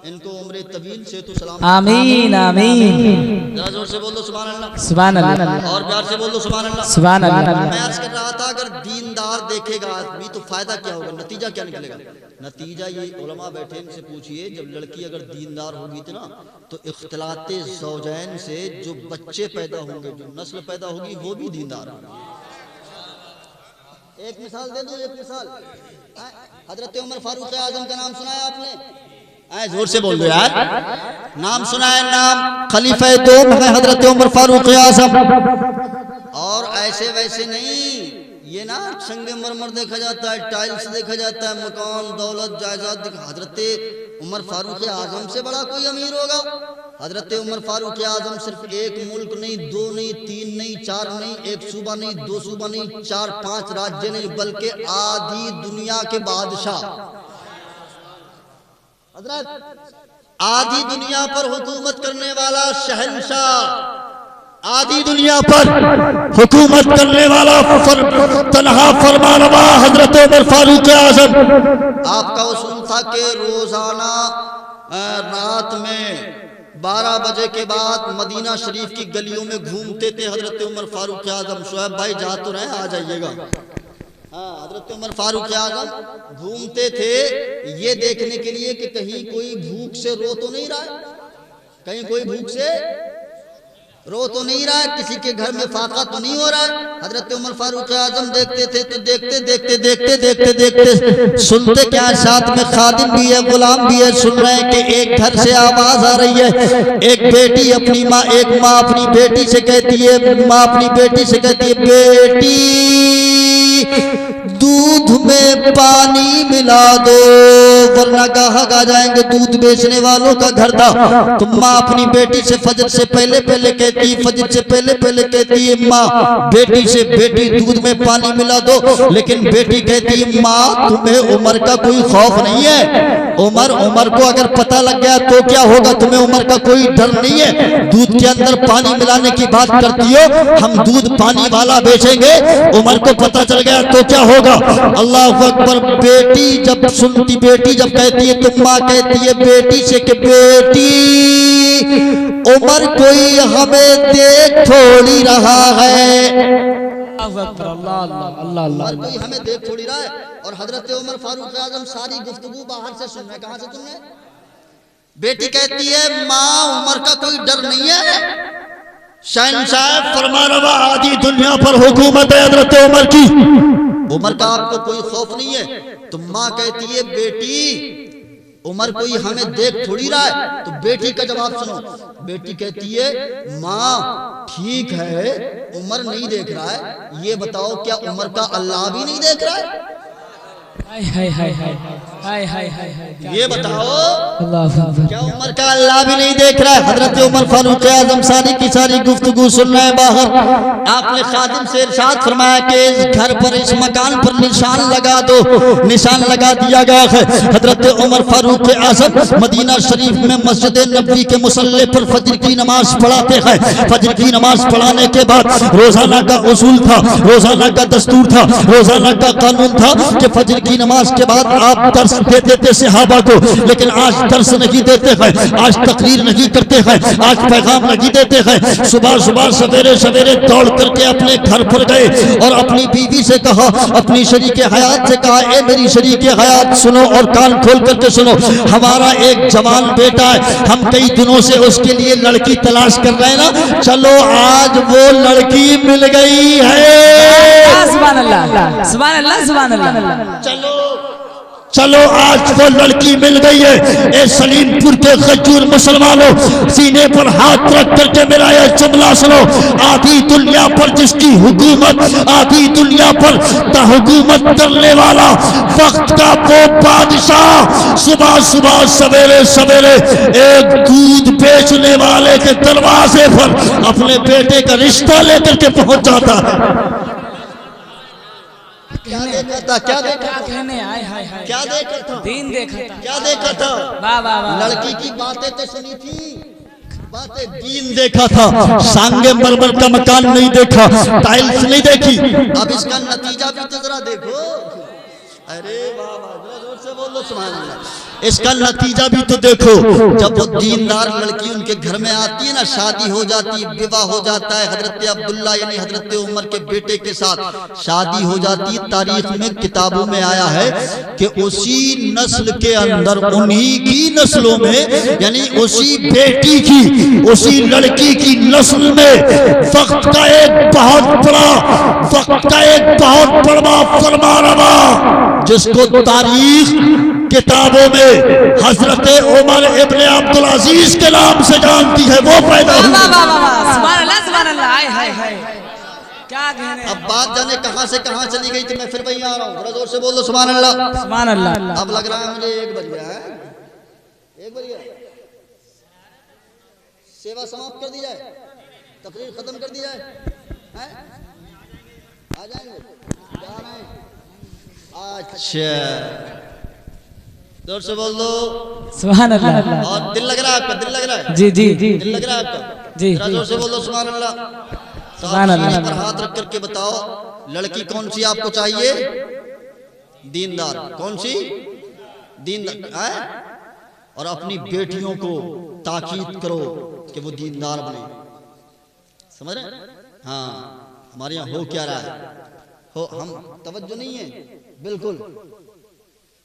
इनको उम्र तवील से तो सलाम। आमीन आमीन। जरा जोर से बोल दो सुभान अल्लाह। सुभान अल्लाह। और प्यार से बोल दो सुभान अल्लाह। सुभान अल्लाह। मैं अर्ज कर रहा था अगर दीनदार देखेगा आदमी तो फायदा क्या होगा, नतीजा क्या निकलेगा? नतीजा ये उलमा बैठे इनसे पूछिए, जब लड़की अगर दीनदार होगी तो ना तो इख्तिलाते ज़ौजैन से जो बच्चे पैदा होंगे, जो नस्ल पैदा होगी वो भी दीनदार होगी। एक मिसाल दे दो, एक मिसाल। हजरत उमर फारूक आजम का नाम सुना है आपने? जोर से बोल दो यार, नाम सुना है? नाम खलीफा दो है हजरत उमर फारूक आजम। और ऐसे वैसे नहीं, ये ना संगे मरमर देखा जाता है, टाइल्स देखा जाता है, मकान दौलत जायदाद देखा। हजरत उमर फारूक आजम से बड़ा कोई अमीर होगा? हजरत उमर फारूक आजम सिर्फ एक मुल्क नहीं, दो नहीं, तीन नहीं, चार नहीं, एक सूबा नहीं, दो सूबा नहीं, 4-5 राज्य नहीं, बल्कि आधी दुनिया के बादशाह। हजरत आधी दुनिया पर हुकूमत करने वाला शहंशाह, आधी दुनिया पर हुकूमत करने वाला तन्हा फरमानवा हजरत उमर फारूक आजम। आपका उसूल था कि रोजाना रात में 12 बजे के बाद मदीना शरीफ की गलियों में घूमते थे हजरत उमर फारूक आजम। शोएब भाई जा तो रहे, आ जाइएगा। हाँ, हजरत उमर फारूक आजम घूमते थे ये देखने के लिए कि कहीं कोई भूख से रो तो नहीं रहा है, कहीं कोई भूख से रो तो नहीं रहा है, किसी के घर में फाका तो नहीं हो रहा है। हजरत उमर फारूक आजम देखते थे तो देखते देखते देखते देखते देखते सुनते क्या, साथ में खादिम भी है, गुलाम भी है, सुन रहे हैं कि एक घर से आवाज आ रही है। एक बेटी अपनी माँ, एक माँ अपनी बेटी से कहती है, माँ अपनी बेटी से कहती है, बेटी दूध में पानी मिला दो वरना गाहक आ जाएंगे। दूध बेचने वालों का घर था। तो माँ अपनी बेटी से फजर से पहले पहले कहती, फजर से पहले पहले कहती है माँ बेटी से, बेटी दूध में पानी मिला दो। लेकिन बेटी कहती है माँ तुम्हें उमर का कोई खौफ नहीं है? उमर को अगर पता लग गया तो क्या होगा? तुम्हें उमर का कोई डर नहीं है? दूध के अंदर पानी मिलाने की बात करती हो, हम दूध पानी वाला बेचेंगे, उमर को पता चल गया तो क्या होगा? अल्लाह अकबर। बेटी जब सुनती, बेटी जब कहती है तो माँ कहती है बेटी से कि बेटी उमर कोई हमें देख थोड़ी रहा है, उमर कोई हमें देख थोड़ी रहा है। और हजरत उमर फारूक आजम सारी गुफ्तगू बाहर से सुन रहे। कहां से सुन रहे? बेटी कहती है माँ उमर का कोई डर नहीं है, शहंशाह फरमानवा आधी दुनिया पर हुकूमत है हजरत उमर की, उमर का आपको कोई खौफ नहीं है। तो माँ कहती है बेटी उमर कोई हमें देख थोड़ी रहा है। तो बेटी का जवाब सुनो, बेटी कहती है माँ ठीक है उमर नहीं देख रहा है, ये बताओ क्या उमर का अल्लाह भी नहीं देख रहा है? ये बताओ क्या उमर का अल्लाह भी नहीं देख रहा है? हजरत उमर फारूक आजम सारी की सारी गुफ्तगू सुन रहे हैं बाहर। आपने खादिम से इरशाद फरमाया कि इस घर पर, इस मकान पर निशान लगा दो। निशान लगा दिया गया है। हजरत उमर फारूक आजम मदीना शरीफ में मस्जिद नबवी के मुसल्ले पर फजर की नमाज पढ़ाते हैं। फजर की नमाज पढ़ाने के बाद रोजाना का उसूल था, रोजाना का दस्तूर था, रोजाना का कानून था कि फजर की नमाज के बाद आप दर्स देते थे सहाबा को। लेकिन आज दर्स नहीं देते हैं, आज तकरीर नहीं करते हैं, आज पैगाम नहीं देते हैं। सुबह सुबह सवेरे सवेरे दौड़ करके अपने घर पर गए और अपनी बीवी से कहा, अपनी शरीके हयात से कहा, ए मेरी शरीके हयात सुनो और कान खोल करके सुनो, हमारा एक जवान बेटा है, हम कई दिनों से उसके लिए लड़की तलाश कर रहे हैं ना, चलो आज वो लड़की मिल गई है। सुभान अल्लाह सुभान अल्लाह सुभान अल्लाह। चलो आज वो लड़की मिल गई है। ए सलीमपुर के खजूर मुसलमानों, सीने पर हाथ रख करके मेरा ये जुमला सुनो। आधी दुनिया पर जिसकी हुकूमत, आधी दुनिया पर हुकूमत करने वाला वक्त का वो बादशाह, सुबह सुबह सवेरे सवेरे एक दूध बेचने वाले के दरवाजे पर अपने बेटे का रिश्ता लेकर के पहुंच जाता है। क्या देखा था? क्या देखा था? क्या देखा था? दीन देखा था। क्या देखा था? वाह वाह वाह। लड़की की बातें तो सुनी थी, बातें दीन देखा था। सांगे मरमर का मकान नहीं देखा, टाइल्स नहीं देखी। अब इसका नतीजा भी तो जरा देखो। अरे बाबा जोर से बोलो सुभान अल्लाह। इसका नतीजा भी तो देखो, जब वो दीनदार लड़की उनके घर में आती है ना, शादी हो जाती है, विवाह हो जाता है, हजरत अब्दुल्ला यानी हजरत उमर के बेटे के साथ शादी हो जाती है। तारीख में किताबों में आया है कि उसी नस्ल के अंदर, उन्हीं की नस्लों में, यानी उसी बेटी की, उसी लड़की की नस्ल में वक्त का एक बहुत बड़ा फरमा रवा, जिसको तारीख किताबों में हजरत उमर इब्ने अब्दुल अजीज के नाम से जानती है, वो पैदा हुआ। सुभान अल्लाह, सुभान अल्लाह। हाय हाय हाय, क्या कहने। अब बात जाने कहां से कहां चली गई, तो मैं फिर वहीं आ रहा हूं। थोड़ा जोर से बोलो सुभान अल्लाह, सुभान अल्लाह। अब लग रहा है मुझे 1 बज गया है, 1 बज गया। सेवा समाप्त कर दी जाए, तकरीर खत्म कर दी जाए, हैं? आ जाएंगे, जा रहे हैं। अच्छा, जोर से बोल दो सुभान अल्लाह। और दिल लग रहा है आपका, दिल लग रहा है? जी जी जी, दिल लग रहा है आपका? जी जोर से बोल दो सुभान अल्लाह। सुभान अल्लाह। पर हाथ रख करके बताओ, लड़की कौन सी आपको चाहिए? दीनदार। कौन सी? दीनदार। और अपनी बेटियों को ताकीद करो कि वो दीनदार बने। समझ रहे? हाँ, हमारे यहाँ हो क्या रहा है, हो हम तवज्जो नहीं है बिल्कुल।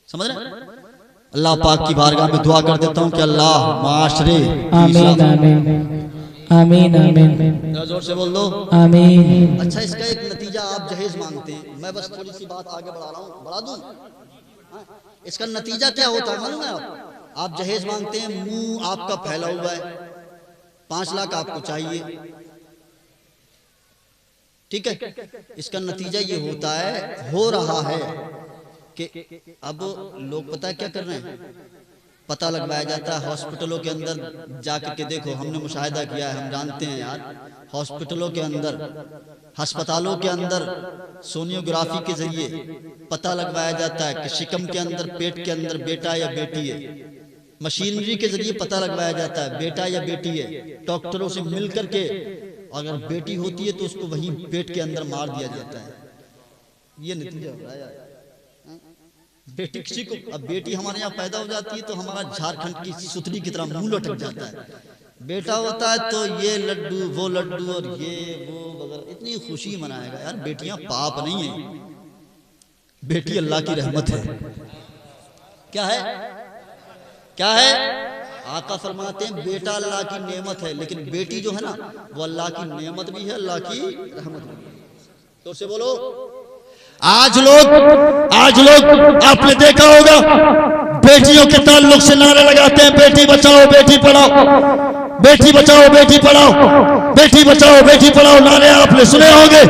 समझ रहे? अल्लाह पाक की बारगाह में दुआ कर देता हूँ कि अल्लाह माशरे, आमीन आमीन आमीन आमीन, जोर से बोल दो आमीन। अच्छा, इसका एक नतीजा आप जहेज मांगते हैं, मैं बस थोड़ी सी बात आगे बढ़ा रहा हूँ, बढ़ा दूं? इसका नतीजा क्या होता है मालूम है? आप जहेज मांगते हैं, मुंह आपका फैला हुआ है, 5 लाख आपको चाहिए, ठीक है? इसका नतीजा ये होता है, हो रहा है कि अब लोग पता है क्या कर रहे हैं, पता लगवाया जाता है हॉस्पिटलों के अंदर जाकर के। देखो, हमने मुशाहिदा किया है, हम जानते हैं यार, हॉस्पिटलों के अंदर, अस्पतालों के अंदर सोनियोग्राफी के जरिए पता लगवाया जाता है कि शिकम के अंदर, पेट के अंदर बेटा या बेटी है। मशीनरी के जरिए पता लगवाया जाता है बेटा या बेटी है। डॉक्टरों से मिल करके अगर बेटी होती है तो उसको वहीं पेट के अंदर मार दिया जाता है। ये नतीजा हो रहा है यार। बेटी किसी को, अब बेटी हमारे यहाँ पैदा हो जाती है तो हमारा झारखंड की सुतरी की तरह मुंह लटक जाता है। बेटा होता है तो ये लड्डू वो लड्डू और ये वो वगैरह, इतनी खुशी मनाएगा यार। बेटियां पाप नहीं है, बेटी अल्लाह की रहमत है। क्या है? क्या है? आका फरमाते हैं बेटा अल्लाह की नेमत है, लेकिन बेटी जो है ना वो अल्लाह की नेमत भी है, अल्लाह की रहमत भी है। तो से बोलो, आज लोग आपने देखा होगा बेटियों के ताल्लुक से नारे लगाते हैं, बेटी बचाओ बेटी पढ़ाओ, बेटी बचाओ बेटी पढ़ाओ, बेटी बचाओ बेटी पढ़ाओ, नारे आपने सुने होंगे।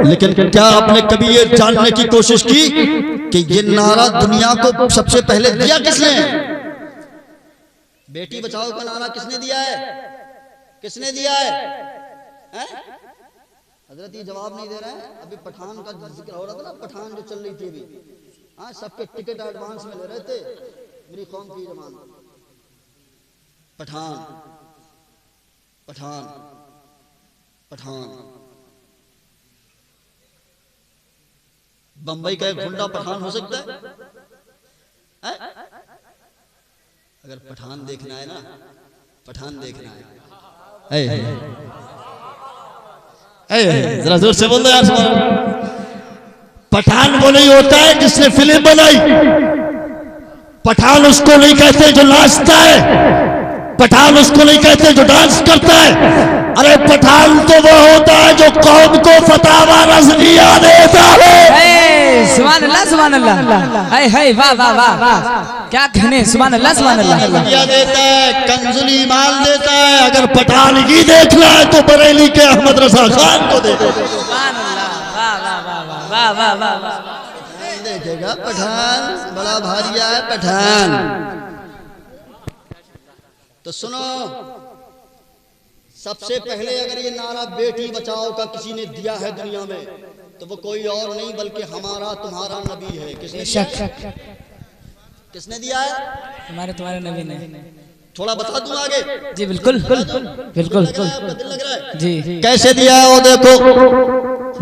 लेकिन क्या आपने कभी ये जानने की कोशिश की कि ये नारा दुनिया को सबसे पहले दिया किसने? बेटी बचाओ का नारा किसने दिया है? किसने दिया है? हजरत ये जवाब नहीं दे रहे हैं। अभी पठान का जिक्र हो रहा था ना, पठान जो चल रही थी अभी, हाँ, सबके टिकट एडवांस में ले रहे थे, मेरी कौम की जमान। पठान पठान पठान, बंबई का एक गुंडा पठान हो सकता है? अगर पठान देखना है ना, पठान देखना है, जरा जोर से बोल दो यार। पठान वो नहीं होता है जिसने फिल्म बनाई, पठान उसको नहीं कहते जो नाचता है, पठान उसको नहीं कहते जो डांस करता है। अरे पठान तो वो होता है जो कौम को फतावा रज़विया देता है। सुभान अल्लाह, सुभान अल्लाह। हाय हाय, वाह वाह वाह, क्या कहने। सुभान अल्लाह, सुभान अल्लाह। देता है, कंजुल ईमान देता है। अगर पठान ही देखना है तो बरेली के अहमद रजा खान को देखो। सुभान अल्लाह, वाह वाह वाह वाह वाह वाह वाह। देखेगा पठान, बड़ा भारिया है पठान। तो सुनो, सबसे पहले अगर ये नारा बेटी बचाओ का किसी ने दिया है दुनिया में, तो वो कोई और नहीं बल्कि हमारा तुम्हारा नबी है। किसने दिया? किसने दिया है? तुम्हारे नबी ने। थोड़ा बता दूं आगे? जी बिल्कुल बिल्कुल दिल लग रहा है जी। कैसे दिया है वो देखो।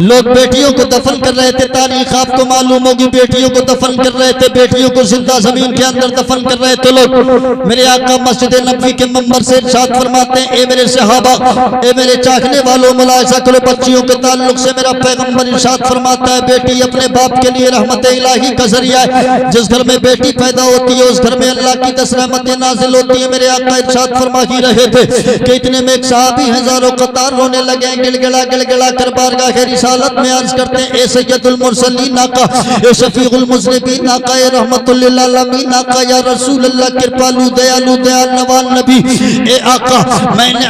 लोग बेटियों को दफन कर रहे थे। तारीख आपको मालूम होगी, बेटियों को दफन कर रहे थे, बेटियों को जिंदा जमीन के अंदर दफन कर रहे थे लोग। मेरे आका मस्जिद नबवी के मंबर से इरशाद फरमाते हैं, ए मेरे सहाबा, ए मेरे चाहने वालों, मुलाहिजा करो बच्चियों के ताल्लुक से मेरा पैगंबर इरशाद फरमाता है, बेटी अपने बाप के लिए रहमत इलाही का जरिया है। जिस घर में बेटी पैदा होती है उस घर में अल्लाह की 10 रहमतें नाजिल होती है। मेरे आका इरशाद फरमा ही रहे थे कि इतने में एक सहाबी हजारों कतार रोने लगे, गिलगिला गिलगिला कर बारगाह रिसालत में अर्ज करते हैं, ए सैयदुल मुरसलीन आका, ए शफीउल मुज़निबीन आका, ए रहमतुल लिल आलमीन आका, या रसूल अल्लाह कृपालु दयालु दयालवान नबी, ए आका, मैंने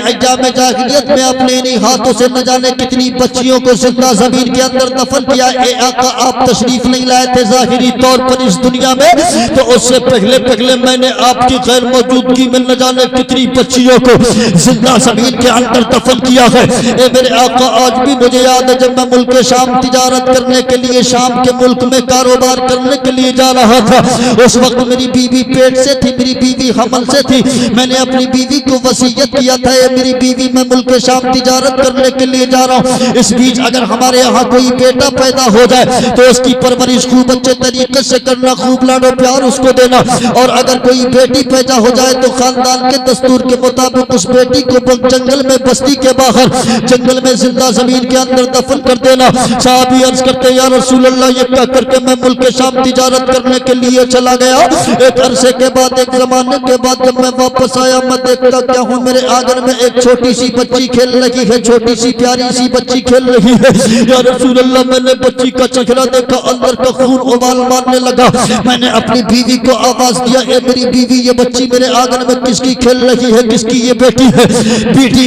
अय्याम जाहिलियत में अपने इन्हीं हाथों से न जाने कितनी बच्चियों को जिंदा जमीन के अंदर दफन किया। ए आका, आप तशरीफ नहीं लाए थे जाहिरी तौर पर इस दुनिया में, तो उससे पहले मैंने आपकी गैर मौजूदगी में न जाने कितनी बच्चियों को जिंदा जमीन के अंदर दफन किया है। ए मेरे आका, आज भी मुझे याद है जब मैं मुल्क शाम तिजारत करने के लिए शाम के मुल्क में कारोबार करने के लिए जा रहा था, उस वक्त मेरी बीवी पेट से थी, मेरी बीवी हमल से थी। मैंने अपनी बीवी को वसीयत किया था, मेरी बीवी मैं मुल्क शाम तिजारत करने के लिए जा रहा हूँ, इस बीच अगर हमारे यहाँ कोई बेटा पैदा हो जाए तो उसकी परवरिश खूब अच्छे तरीके से करना, खूब लाडो प्यार उसको देना, और अगर कोई बेटी पैदा हो जाए तो खानदान के दस्तूर के मुताबिक उस बेटी को जंगल में, बस्ती के बाहर जंगल में जिंदा जमीन के अंदर दफन कर देना। साहबी अर्ज करते, या रसूल अल्लाह, ये क्या करके मैं मुल्क शाम तिजारत करने के लिए चला गया। एक अरसे के बाद, एक जमाने के बाद जब मैं वापस आया, मैं देखता क्या हूँ, मेरे आंगन में एक छोटी सी बच्ची खेल रही है, छोटी सी प्यारी सी बच्ची खेल रही है। या रसूल अल्लाह, मैंने बच्ची का चेहरा देखा, अंदर का खून उबाल मारने लगा। मैंने अपनी बीवी को आवाज दिया, ए मेरी बीवी, ये बच्ची मेरे आंगन में किसकी खेल रही है, किसकी ये बेटी है,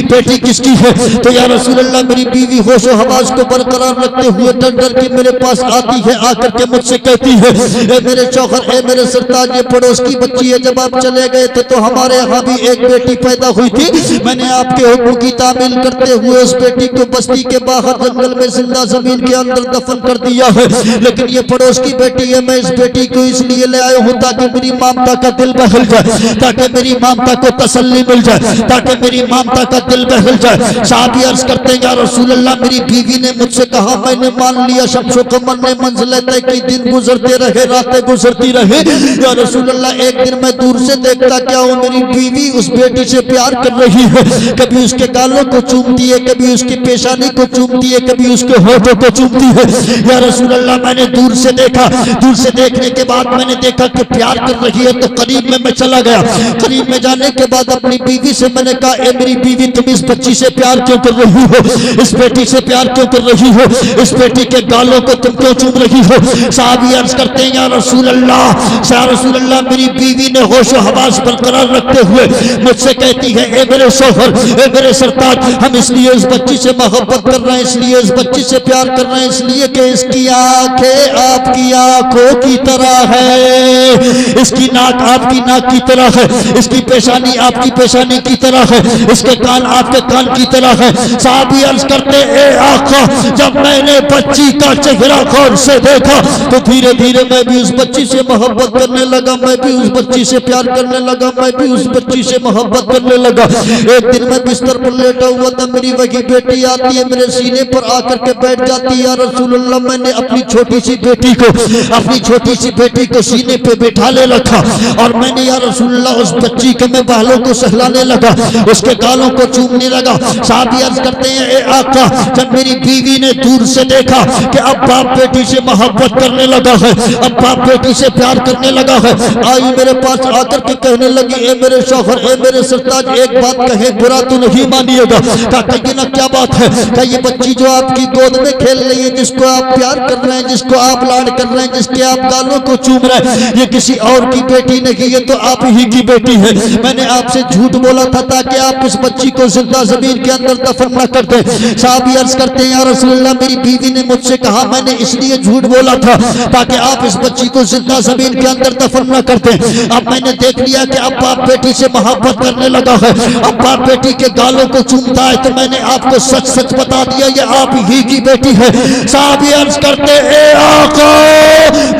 बेटी किसकी है। तो या रसूल अल्लाह, मेरी बीवी होशो हवास को बरकरार रखते हुए डर डर के मेरे पास आती है, आकर के मुझसे कहती है, ए मेरे चौखर, ए मेरे सरताज, ये पड़ोस की बच्ची है, जब आप चले गए थे तो हमारे यहाँ भी एक बेटी पैदा हुई थी। मैंने आपके हुक्म की तामील करते हुए उस बेटी को बस्ती के बाहर जंगल में जिंदा जमीन के अंदर दफन कर दिया है, लेकिन ये पड़ोस की बेटी है। मैं इस बेटी को इसलिए ले आया हूँ ताकि मेरी ममता का दिल बहल जाए, ताकि मेरी ममता को तसल्ली मिल जाए, ताकि मेरी ममता का दिल बहल जाए। साहबी अर्ज करते हैं, या रसूल अल्लाह, मेरी बीवी ने मुझसे कहा, मैंने मान लिया शम्सो कमर ने मंजिलें तय की, दिन गुजरते रहे, रातें गुजरती रहे। या रसूल अल्लाह, एक दिन मैं दूर से देखता क्या हूँ, मेरी बीवी उस बेटी से प्यार कर रही है, कभी उसके गालों को चूमती है, कभी उसकी पेशानी को चूमती है, कभी उसके होठों को चूमती है। या रसूल अल्लाह, मैंने दूर से देखा, दूर से देखने के बाद मैंने देखा कि प्यार कर रही है, तो करीब में मैं चला गया। करीब में जाने के बाद अपनी बीवी से मैंने कहा, ए मेरी बीवी, तुम इस बच्ची से प्यार क्यों कर रही हो, इस बेटी से प्यार क्यों कर रही हो, इस बेटी के गालों को तुम क्यों चूम रही हो। साहबी अर्ज करते हैं, या रसूल अल्लाह, मेरी बीवी ने होशो हवास बरकरार रखते हुए मुझसे कहती है, ए मेरे शौहर, ए मेरे सरताज, हम इसलिए इस बच्ची से मोहब्बत कर रहे हैं, इसलिए इस बच्ची से प्यार कर रहे हैं, इसलिए कि इसकी आंखें आपकी आंखों की तरह है, इसकी नाक आपकी नाक की तरह है, इसकी पेशानी आपकी पेशानी की तरह है, इसके कान आपके कान की तरह है। साहबी अर्ज करते, ए आका, जब मैंने बच्ची का चेहरा गौर से देखा तो धीरे धीरे मैं भी उस बच्ची से मोहब्बत करने लगा, मैं भी उस बच्ची से प्यार करने लगा, मैं भी उस बच्ची से मोहब्बत करने लगा। एक दिन मैं बिस्तर पर लेटा हुआ था, मेरी वही बेटी आती है, मेरे सीने पर आकर के बैठ जाती है। या रसूल अल्लाह, मैंने अपनी छोटी सी बेटी को सीने पे बैठा ले रखा, और मैंने या रसूल अल्लाह उस बच्ची के मैं बालों को सहलाने लगा, उसके गालों को चूमने लगा। साहबी अर्ज करते हैं, ए आका, जब मेरी बीवी ने दूर से देखा कि अब बाप बेटी से मोहब्बत करने लगा है, अब बाप बेटी से प्यार करने लगा है, आई मेरे पास आकर के कहने लगी, ए मेरे शौहर, ए मेरे सरताज, एक बात कहे, बुरा तो नहीं मानिएगा। कहा ना, क्या बात है। क्या ये बच्ची जो आपकी गोद में खेल रही है, जिसको आप प्यार कर रहे हैं, जिसको आप लाड कर रहे हैं, जिसके आप गालों को चूम रहे हैं, ये किसी और की बेटी नहीं है, तो आप ही की बेटी है। मैंने आपसे झूठ बोला था ताकि आप इस बच्ची को जिंदा जमीन के अंदर दफन न कर दे। साहबी अर्ज करते हैं, या रसूल अल्लाह, मेरी बीवी ने मुझसे कहा, मैंने इसलिए झूठ बोला था ताकि आप इस बच्ची को जिंदा जमीन के अंदर दफन न करते। अब मैंने देख लिया कि अब बाप बेटी से मोहब्बत करने लगा है, अब बाप बेटी के गालों को चूमता है, तो मैंने आपको सच सच बता दिया, ये आप ही की बेटी है। साहबी अर्ज करते, ए आका,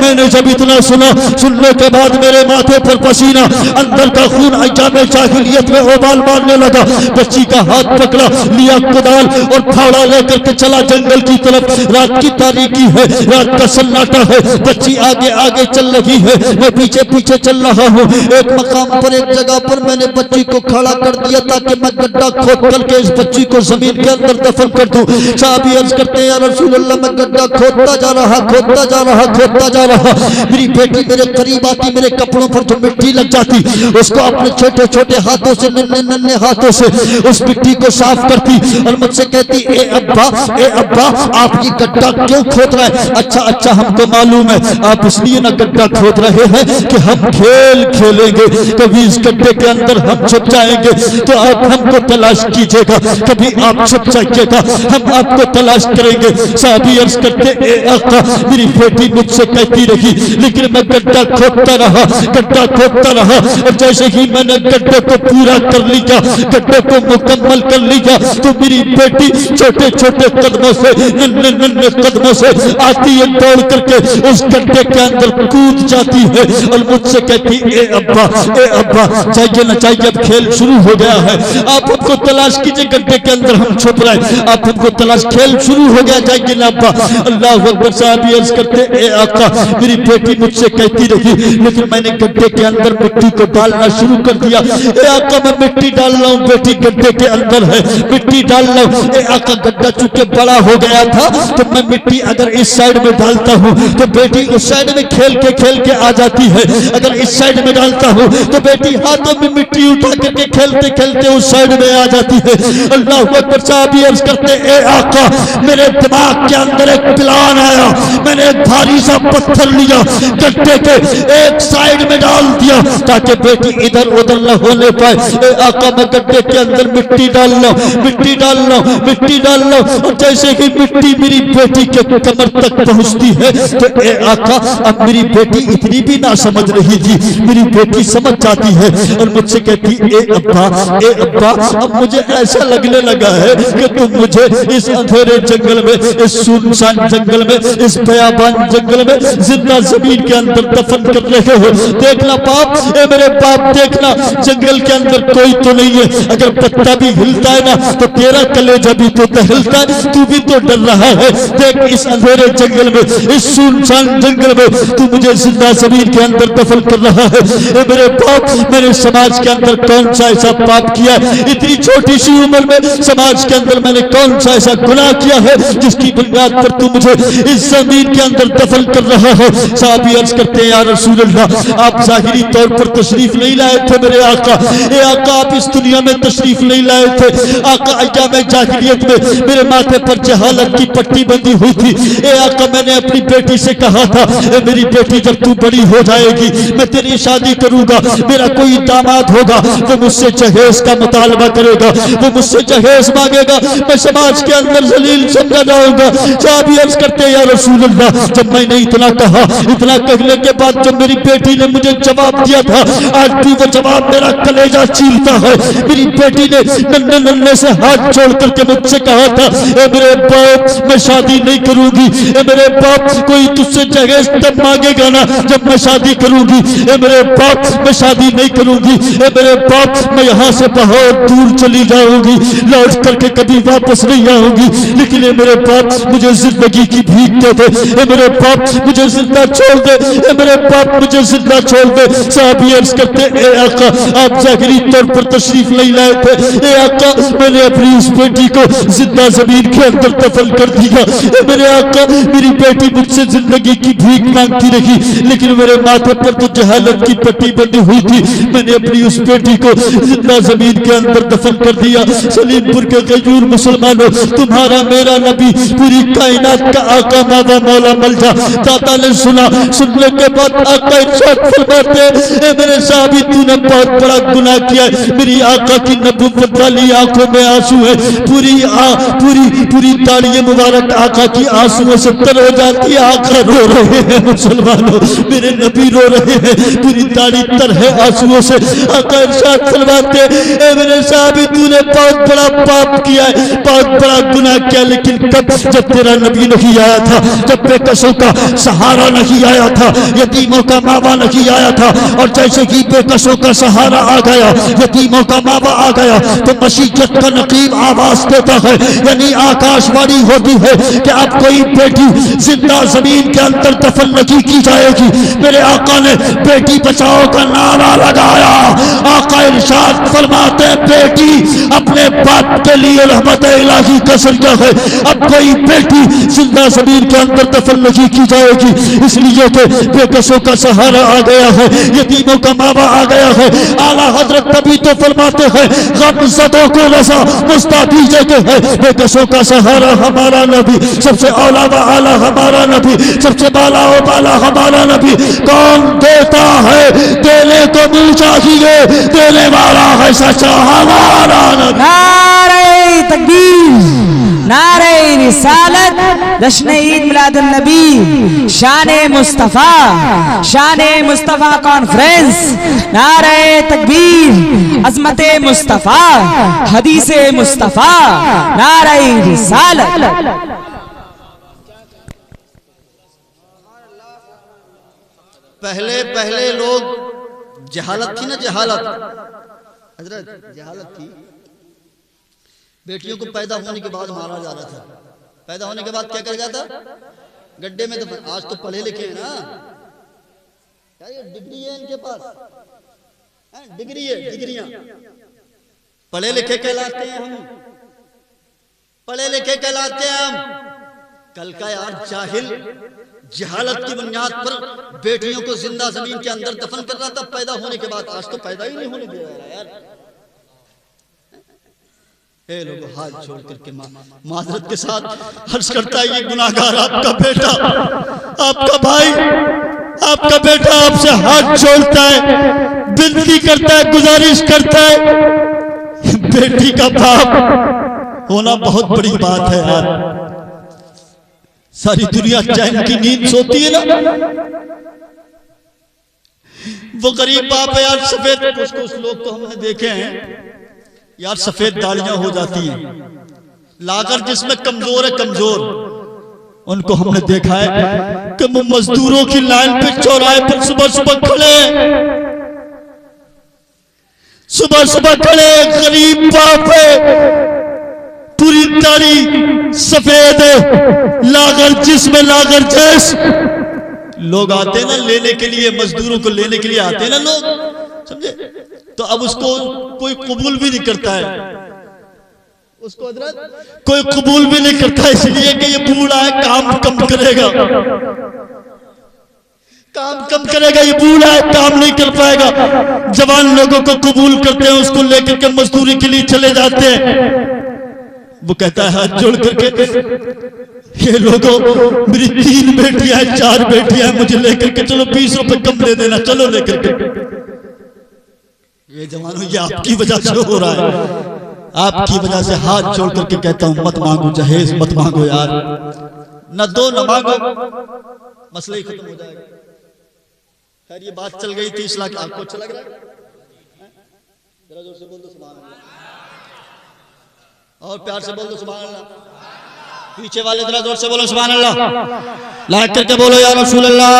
मैंने जब इतना सुना, सुनने के बाद मेरे माथे पर पसीना, अंदर का खून अय्याम जाहिलियत में उबाल मारने लगा। बच्ची का हाथ पकड़ा, लिया कुदाल और फावड़ा लेकर करके चला जंगल की तरफ। रात की तारीकी है, रात का सन्नाटा है, बच्ची आगे आगे चल रही है, मैं पीछे पीछे चल रहा हूँ। एक मकाम पर, एक जगह पर मैंने बच्ची को खड़ा कर दिया ताकि मैं गड्ढा खोद करके इस बच्ची को जमीन के अंदर दफन कर दूं। साहबी अर्ज करते हैं, या रसूल अल्लाह, मैं गड्ढा खोदता जा रहा, खोदता जा रहा, खोदता जा रहा। मेरी बेटी मेरे करीब आती, मेरे कपड़ों पर जो मिट्टी लग जाती उसको अपने छोटे छोटे हाथों से, नन्हे नन्हे हाथों से उस मिट्टी को साफ करती और मुझसे कहती, ए अब्बा आप ये गड्ढा क्यों खोद रहे हैं? अच्छा अच्छा, हमको मालूम है आप इसलिए ना गड्ढा खोद रहे हैं कि हम खेल खेलेंगे, कभी इस गड्ढे के अंदर हम छुप जाएंगे तो आप हमको तलाश कीजिएगा, कभी आप छुप जाइएगा, हम आपको तलाश करेंगे। साहबी अर्ज करते, ए आका, मेरी बेटी मुझसे कहती रही, लेकिन मैं गड्ढा खोदता रहा, गड्ढा खोदता रहा, और जैसे ही मैंने गड्ढे को पूरा कर लिया, गड्ढे को मुकम्मल कर लिया, तो मेरी बेटी छोटे छोटे कदमों से, नन्हे नन्हे कदमों से आती है, दौड़ करके उस गड्ढे के अंदर कूद जाती है और मुझसे कहती, ए अब्बा चाहिए ना चाहिए, अब खेल शुरू हो गया है, आप हमको तलाश कीजिए, गड्ढे के अंदर हम छुप रहे, आप हमको तलाश, खेल शुरू हो गया, जाइए ना अब्बा। अल्लाह अकबर। साहब अर्ज करते, ए आका, मेरी बेटी मुझसे कहती रही, लेकिन मैंने गड्ढे के अंदर मिट्टी को डालना शुरू कर दिया। ए आका, मैं मिट्टी डाल रहा हूँ, बेटी गड्ढे के अंदर है, मिट्टी डाल रहा हूँ। ए आका, गड्ढा चूंकि बड़ा हो गया था तो मैं मिट्टी अगर इस साइड में डालता हूँ तो बेटी उस साइड में खेल के आ जाती है, अगर इस साइड में डालता हूँ तो बेटी हाथों में मिट्टी उठा करके खेलते खेलते उस साइड में आ जाती है। अल्लाह अकबर। साहब अर्ज करते, ए आका, मेरे दिमाग के अंदर एक प्लान आया, मैंने एक भारी सा पत्थर लिया, गड्ढे के एक साइड में डाल दिया ताकि बेटी इधर उधर न होने पाए। ए आका, मैं गड्ढे के अंदर मिट्टी डाल लो, मिट्टी डाल लो, मिट्टी डाल लो, और जैसे ही मिट्टी मेरी बेटी के कमर तक पहुंचती है तो ए आका, अब मेरी बेटी इतनी भी ना समझ रही थी, मेरी बेटी समझ जाती है और मुझसे कहती, ए अब्बा, अब मुझे ऐसा लगने लगा है कि तुम मुझे इस अंधेरे जंगल में, इस सुनसान जंगल में, इस बयाबान जंगल में जिंदा जमीन के अंदर दफन कर रहे हो। देखना बाप, ए मेरे बाप, देखना जंगल के अंदर कोई तो नहीं है, अगर पत्ता भी हिलता है ना तो तेरा कलेजा भी तो हिलता है, तू भी तो डर रहा है। देख इस अंधेरे जंगल में, इस सुनसान जंगल में तू मुझे जिंदा जमीन के अंदर दफन कर रहा है। ए मेरे बाप, मैंने समाज के अंदर कौन सा ऐसा पाप किया है, इतनी छोटी सी उम्र में समाज के अंदर मैंने कौन सा ऐसा गुनाह किया है जिसकी बुनियाद पर तू मुझे इस जमीन के अंदर दफन कर रहा है। साहब अर्ज करते हैं, या रसूल अल्लाह, आप जाहिरी तौर पर तशरीफ नहीं लाए थे मेरे आका, ए आका, आप इस दुनिया में तशरीफ नहीं लाए थे आका। अय्याम जाहिलियत में मेरे माथे पर जहालत की पट्टी बंधी हुई थी। ए आका, मैंने अपनी बेटी से कहा था, ए मेरी बेटी, जब तू बड़ी हो जाएगी मैं तेरी शादी करूंगा, मेरा कोई दामाद होगा वो मुझसे जहेज का मुतालबा करेगा, वो मुझसे जहेज मांगेगा, मैं समाज के अंदर जलील समझा जाऊंगा। साहब अर्ज करते हैं, या रसूल अल्लाह, जब मैंने इतना कहा, इतना कहने के बाद जब मेरी बेटी ने मुझे जवाब दिया था, आज भी वो जवाब मेरा कलेजा चीरता है। मेरी बेटी ने नन्हे नन्हे से हाथ जोड़ करके मुझसे कहा था, ए मेरे बाप, मैं शादी नहीं करूंगी, ए मेरे बाप, कोई तुझसे जहेज तब मांगेगा ना जब मैं शादी करूंगी, ए मेरे बाप, मैं शादी नहीं करूंगी, ए मेरे बाप, मैं यहाँ से बहुत दूर चली जाऊंगी, लौट करके कभी वापस नहीं आऊंगी, लेकिन ए मेरे बाप, मुझे जिंदगी की भीख दे दे, ए मेरे बाप, मुझे जिंदा छोड़ दे, ए मेरे बाप, मुझे जिंदा छोड़ दे। साहब अर्ज करते, ए आका, आप जाहिरी तौर पर तशरीफ नहीं लाए थे, ए आका, मैंने अपनी उस बेटी को जिंदा जमीन के अंदर दफन कर दिया। ए मेरे आका, मेरी बेटी मुझसे जिंदगी की भीख मांगती रही, लेकिन मेरे माथे पर तो जहालत की पट्टी बंधी हुई थी, मैंने अपनी उस बेटी को जिंदा जमीन के अंदर दफन कर दिया। सलीमपुर के गयूर मुसलमानों, तुम्हारा मेरा नबी, पूरी कायनात का आका, मावा मौला मलजा दाता ने सुना, सुनने के बाद आका इरशाद फरमाते, ए मेरे साहबी, तूने बहुत बड़ा गुनाह किया है। मेरी आका की नबुव्वत वाली आंखों में आंसू है, पूरी ताड़ियां मुबारक आका की आंसुओं से तर हो जाती है। आका रो रहे हैं मुसलमानों, मेरे नबी रो रहे हैं, पूरी ताड़ी तर है आंसुओं से। आका इरशाद फरमाते, ए मेरे साहबी, तूने बहुत बड़ा पाप किया है, बहुत बड़ा गुनाह किया, लेकिन कब? जब तेरा नबी नहीं आया था, जब बेकसों का सहारा नहीं आया था, यतीमों का मावा नहीं आया था, और जैसे ही बेकसों का सहारा आ गया, यतीमों का मावा आ गया, तो मसीहत का नकीब आवाज देता है, या यानी आकाशवाणी होती है कि अब कोई बेटी जिंदा जमीन के अंदर दफन नहीं की जाएगी। मेरे आका ने बेटी बचाओ का नारा लगाया। आका इरशाद फरमाते बेटी अपने बाप के लिए रहमत इलाही का सरिया है। अब कोई बेटी जिंदा जमीन के अंदर दफन नहीं की जाएगी, इसलिए कि बेकसों का सहारा आ गया है, यतीमों का मावा आ गया है। आला हजरत तभी तो फरमाते हैं गमज़दों को रज़ा मुस्तादी देते हैं। बेकसों का सहारा हमारा नबी, सबसे औला व आला हमारा नबी, सबसे बाला व बाला हमारा नबी। कौन देता है देने को मिल चाहिए, देने वाला है सच्चा हमारा नबी। नारे तकबीर, नारे रिसालत, जश्न ईद मिलादुन नबी, शाने मुस्तफा, शाने मुस्तफा कॉन्फ्रेंस। नारे तकबीर, अजमते मुस्तफा, हदीसे मुस्तफा, नारे रिसालत। पहले पहले लोग जहालत थी ना, जहालत हजरत जहालत थी। बेटियों को पैदा होने के बाद मारा जा रहा था। पैदा होने के बाद क्या किया जाता? गड्ढे में। तो आज तो पढ़े लिखे हैं ना, क्या ये डिग्री है इनके पास, डिग्री है, डिग्रियां। पढ़े लिखे कहलाते हैं हम, पढ़े लिखे कहलाते हैं हम। कल का यार जाहिल जहालत की बुनियाद पर बेटियों को जिंदा जमीन के अंदर दफन कर रहा था पैदा होने के बाद। आज तो पैदा ही नहीं होने दे रहा यार। हे लोगों, हाथ जोड़ करके माजरत के साथ हर्ष करता है ये गुनाहगार आपका बेटा, आपका भाई, आपका बेटा आपसे हाथ जोड़ता है, विनती करता है, गुजारिश करता है। बेटी का बाप होना बहुत बड़ी बात है यार। सारी दुनिया चैन की नींद सोती है ना, वो गरीब बाप है यार। सफेद कुछ कुछ लोग तो हमने देखे हैं यार, सफेद दाढ़ियां हो जाती हैं, लागर जिसमें कमजोर है, कमजोर। उनको हमने देखा है कि वो मजदूरों की लाइन पे चौराहे पर सुबह सुबह खड़े, सुबह सुबह खड़े। गरीब बाप है, पूरी दाढ़ी सफेद है, लागर जिसमें लागर जैस। लोग आते हैं ना लेने के लिए, मजदूरों को लेने के लिए आते हैं ना लोग, समझे? तो अब उसको कोई कबूल भी नहीं करता है, उसको कोई कबूल भी नहीं करता, इसलिए कि ये बूढ़ा है, काम कम करेगा, काम कम करेगा, ये बूढ़ा है, काम नहीं कर पाएगा। जवान लोगों को कबूल करते हैं, उसको लेकर के मजदूरी के लिए चले जाते हैं। वो कहता है हाथ जोड़ करके, ये लोगों मेरी 3 बेटियां हैं, 4 बेटियां हैं, मुझे लेकर के चलो, 20 रुपए कम दे देना, चलो लेकर के। ये जवानों, ये आपकी वजह से हो रहा है, आपकी वजह से। हाथ जोड़ करके कहता हूं मत मांगो जहेज, मत मांगो यार, न दो न मांगो, मसला ही खत्म हो जाएगा। खैर ये बात चल गई 30 लाख, आपको अच्छा लग रहा है? जरा जोर से बोल दो सुभान अल्लाह, और प्यार से बोल दो सुभान अल्लाह। पीछे वाले जरा जोर से बोलो सुभान अल्लाह, लाइक करके बोलो या रसूल अल्लाह।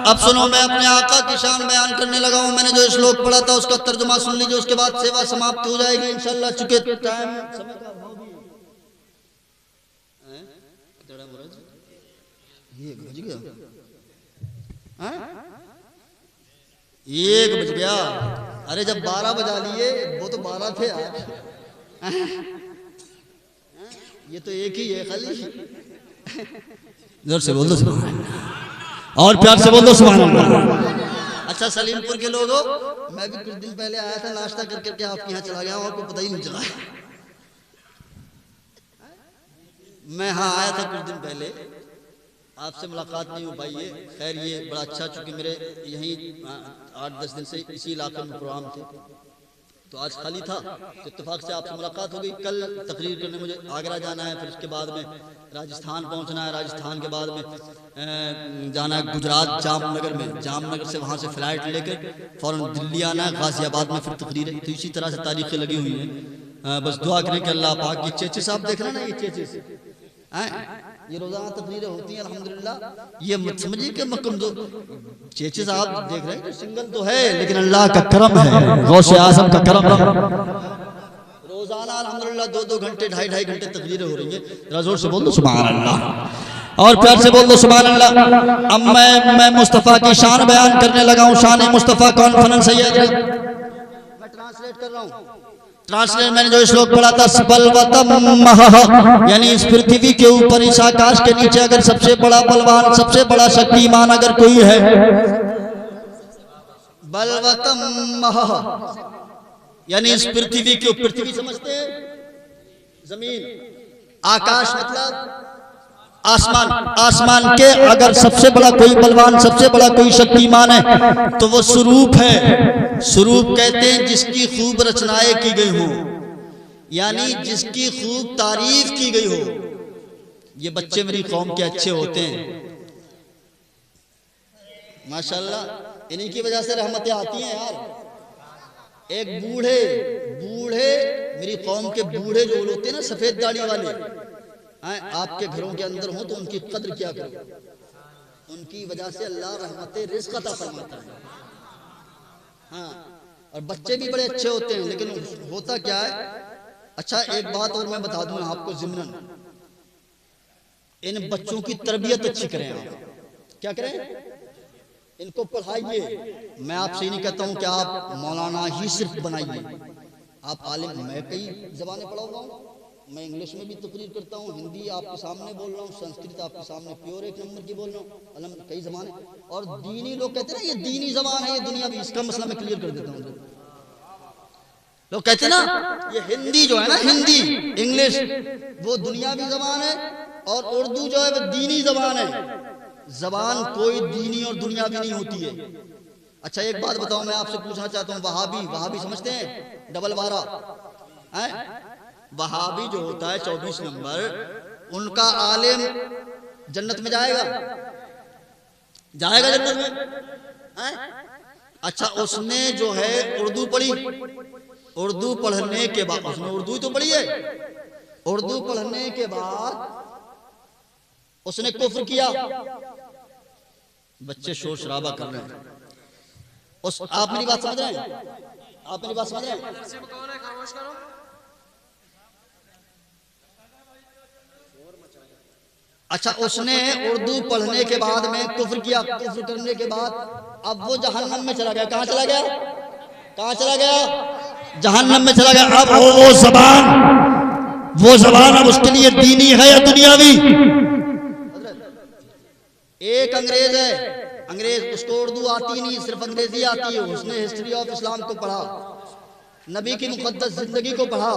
अब सुनो, मैं अपने आका की शान बयान करने लगा हूं। मैंने जो श्लोक पढ़ा था उसका तर्जुमा सुन लीजिए, उसके बाद सेवा समाप्त हो जाएगी इंशाल्लाह। चुके टाइम समय का अभाव भी है, ये बज गया, 1 बज गया। अरे जब 12 बजा लिए, वो तो 12 थे यार, ये तो एक ही है खाली। जोर से बोल दो सुभान अल्लाह, और प्यार से बोल दो सुभान अल्लाह। अच्छा सलीमपुर के लोगों, मैं भी कुछ दिन पहले आया था, नाश्ता कर करके आपके यहाँ चला गया हूँ, आपको पता ही नहीं चला। मैं हाँ आया था कुछ दिन पहले, आपसे मुलाकात नहीं हो पाई है। खैर ये बड़ा अच्छा, चूंकि मेरे यहीं 8-10 दिन से इसी इलाके में प्रोग्राम थे, तो आज खाली था, तो इत्तेफाक से आपसे मुलाकात हो गई। कल तकरीर करने मुझे आगरा जाना है, फिर उसके बाद में राजस्थान पहुंचना है, राजस्थान के बाद में जाना है गुजरात जामनगर में, जामनगर से वहाँ से फ्लाइट लेकर फ़ौरन दिल्ली आना है, गाजियाबाद में फिर तकरीर है। तो इसी तरह से तारीखें लगी हुई हैं। बस दुआ करें कि अल्लाह पाक, ये चेचे साहब देख रहे हैं ना, ये चेचे ये रोजाना तकरीरें होती हैं अल्हम्दुलिल्लाह। ये मत समझिए कि मैं कमजोर, चेचे साहब देख रहे हैं, सिंगल तो है लेकिन अल्लाह का करम है, गौसे आज़म का करम है। रोजाना अल्हम्दुलिल्लाह 2-2 घंटे 2.5 घंटे तकरीरें हो रही हैं। जरा जोर से बोल दो सुभान अल्लाह और प्यार से बोल दो सुभान अल्लाह। अब मैं मुस्तफ़ा की शान बयान करने लगा हूँ। शान मुस्तफ़ा कॉन्फ्रेंस है, मैं ट्रांसलेट कर रहा हूँ। ट्रांसलेट मैंने जो श्लोक पढ़ा था, यानी इस पृथ्वी के ऊपर, इस आकाश के नीचे अगर सबसे बड़ा बलवान, सबसे बड़ा शक्तिमान अगर कोई है, बलवतम, यानी इस पृथ्वी के ऊपर, पृथ्वी समझते हैं जमीन, आकाश मतलब आसमान, आसमान के अगर सबसे बड़ा कोई बलवान, सबसे बड़ा कोई शक्तिमान है तो वो स्वरूप है। स्वरूप कहते हैं जिसकी खूब रचनाएं की गई हो, यानी जिसकी खूब तारीफ की गई हो। ये बच्चे मेरी कौम के अच्छे होते हैं माशाल्लाह, इन्हीं की वजह से रहमतें आती हैं यार। एक बूढ़े बूढ़े मेरी कौम के बूढ़े जो होते हैं ना, सफेद दाढ़ी वाले, आपके घरों के अंदर हो तो उनकी कद्र क्या करो, उनकी वजह से अल्लाह रहमतें रिज़्क़ अता फरमाता है। हाँ, और बच्चे भी बड़े अच्छे होते हैं, लेकिन होता क्या है। अच्छा एक बात और मैं बता दूं आपको ज़िम्नन, इन बच्चों की तरबियत अच्छी करें आप। क्या करें? इनको पढ़ाइए। मैं आपसे नहीं कहता हूं कि आप मौलाना ही सिर्फ बनाइए, आप आलिम। मैं कई ज़बानें पढ़ा हुआ हूँ, मैं इंग्लिश में भी तकरीर करता हूँ, हिंदी आपके सामने बोल रहा हूँ, संस्कृत आपके सामने प्योर 1 नंबर की बोल रहा हूँ, कई ज़बान। और दीनी लोग कहते हैं ना ये दीनी ज़बान है, ये दुनिया भी, इसका मसला मैं क्लियर कर देता हूँ। लोग कहते हैं ना ये हिंदी जो है ना, हिंदी इंग्लिश, वो दुनियावी ज़बान है, और उर्दू जो है वो दीनी ज़बान है। ज़बान कोई दीनी और दुनियावी नहीं होती है। अच्छा एक बात बताओ, मैं आपसे पूछना चाहता हूँ, वहाबी, वहाबी समझते हैं, डबल वारा है। वहाबी जो होता है 24 नंबर, उनका आलिम जन्नत में जाएगा? जाएगा जन्नत में? अच्छा उसने जो है उर्दू पढ़ी, उर्दू पढ़ने के बाद, उसने उर्दू तो पढ़ी है, उर्दू पढ़ने के बाद उसने कुफ्र किया। बच्चे शोर शराबा कर रहे हैं, आप मेरी बात समझ रहे हैं? आप मेरी बात समझ रहे हैं? अच्छा उसने उर्दू पढ़ने के बाद में कुफ्र किया, कुफ्र करने के बाद अब वो जहन्नम में चला गया। कहाँ चला गया? कहाँ चला गया? जहन्नम में चला गया। अब वो ज़बान अब उसके लिए दीनी है या दुनियावी? एक अंग्रेज है, अंग्रेज, उसको उर्दू आती नहीं, सिर्फ अंग्रेजी आती है। उसने हिस्ट्री ऑफ इस्लाम को पढ़ा, नबी की मुक़द्दस जिंदगी को पढ़ा।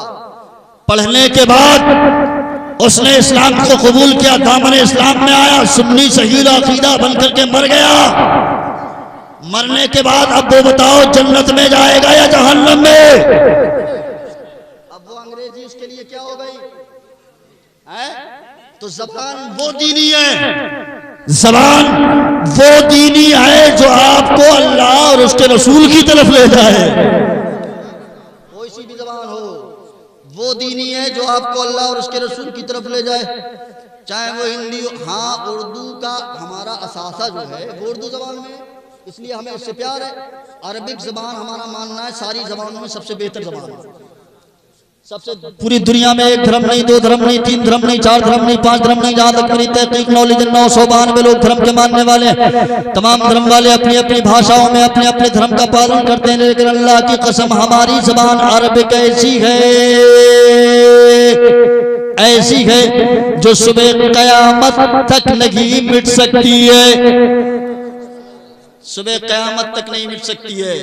पढ़ने के बाद उसने इस्लाम को कबूल किया, दामन इस्लाम में आया, सुन्नी शहीद अकीदा बनकर के मर गया। मरने के बाद अब वो बताओ जन्नत में जाएगा या जहन्नम में? अब वो अंग्रेजी उसके लिए क्या हो गई है? तो ज़बान वो दीनी है, ज़बान वो दीनी है जो आपको अल्लाह और उसके रसूल की तरफ ले जाए। कोई सी भी ज़बान हो, वो दीनी है जो आपको अल्लाह और उसके रसूल की तरफ ले जाए, चाहे वो हिंदी हो। हाँ उर्दू का हमारा असासा जो है वो उर्दू ज़बान में, इसलिए हमें उससे प्यार है। अरबिक ज़बान हमारा मानना है सारी ज़बानों में सबसे बेहतर ज़बान है। सबसे पूरी दुनिया में 1 धर्म नहीं, 2 धर्म नहीं, 3 धर्म नहीं, 4 धर्म नहीं, 5 धर्म नहीं, जहाँ तक मेरी तहकीक नॉलेज 992 लोग धर्म के मानने वाले हैं। तमाम धर्म वाले अपनी अपनी भाषाओं में अपने अपने धर्म का पालन करते हैं, लेकिन अल्लाह की कसम हमारी ज़बान अरबिक ऐसी है, ऐसी है जो सुबह क़यामत तक नहीं मिट सकती है, सुबह क़यामत तक नहीं मिट सकती है।